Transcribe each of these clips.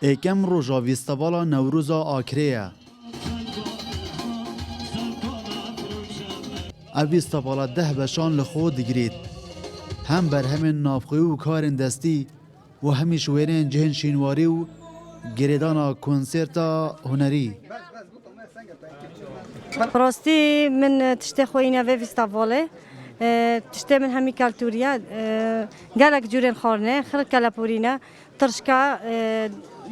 ایکم روژا ویستوالا نوروزا آکریه. او ویستوالا 10 بشان لخود گرید. هم بر همین نافخوی و کارن دستی و همی شویرین جهن شینواری و گریدانا کنسرتا هنری. براستی من تشته خوینه و فیستیواله تشته من همی کالتوریا گالک جورن خورنه خرق کلاپورینه ترشکا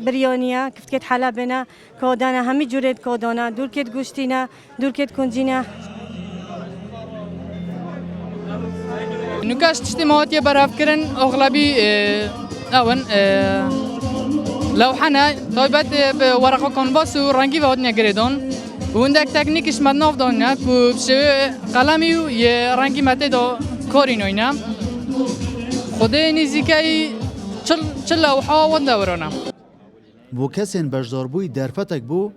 بریانیا کفت کت حلبنا کودانا همی جورت کودانا دور کت گوشتینا دور کت کنجینا نکاش تشتی مواد براف کرن اغلبی اون لو حنا طيبات بورقه كونفاس ورانجي فود نگریدون وندك تکنیکش مدناف دانه کو قلمی و یه رنگی مته دو کارین اینا خدای نزیکی چل لوحه و دورانه بو کسین بجداربوی درفتک بو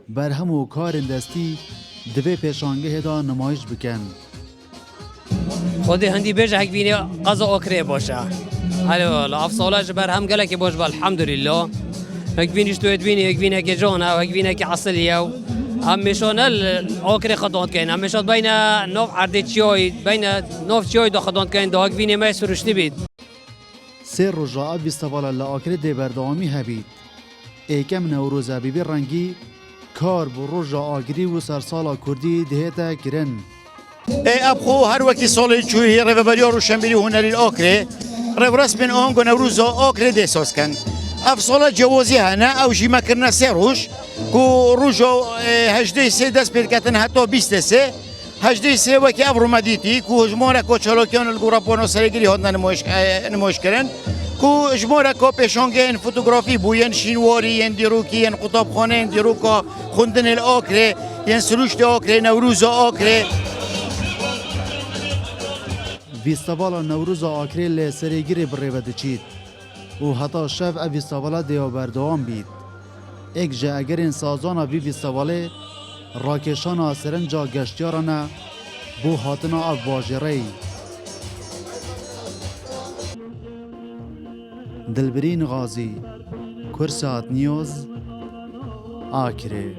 بر همو کارن دستی دوی پیشانگه دا نمایش بکن. خودی هندی بیش هک بینی قضا آکره باشه. حالا والا افسالش بر هم گله که باش الحمدلله. هک بینیش تو بینی هک بینی که جانه هک بینی که اصلیه و همیشون آکره خدمت کن. همیشون بین نوف عرض چیای بین نوف چیای دو خدمت کن دو هک بینی ما سرشتی بید. سه رجاء بیستوالا لآکره دی بردامی هبید. ایکم نوروز بیبی رنگی کار بو رجاء آگری و سرسالا کردی دهتا کرن. ابخو هر وقتی سالی چوی رفبریار و شنبیلی هنری الآکره رف رسم آنگو نوروز آکره دستاس کن. افسالا جوازی هنه او جیما کرنا سه روش کو روزو 83 دست پید کتن حتی 23 83 وقتی ابرو مدیتی کو جمهور کوچالوکیان الگوراپونو سرگیری هات نمایش کردن کو جمهور کو پیشانگین فوتوگرافی بوین شینواری ین دیروکی ین قطابخانه ین دیروکا خوندن الآکره ین سروشت آکره نوروز آکره ویستوالا نوروز آکره لی سرگیری بریوده چید و حتی شف او ویستوالا دیو بردوام بید. ایک جه اگر این سازانا وی ویستواله راکشانا سرنجا گشتیارانا بو حاتنا او واجره دلبرین غازی کرسات نیوز آکره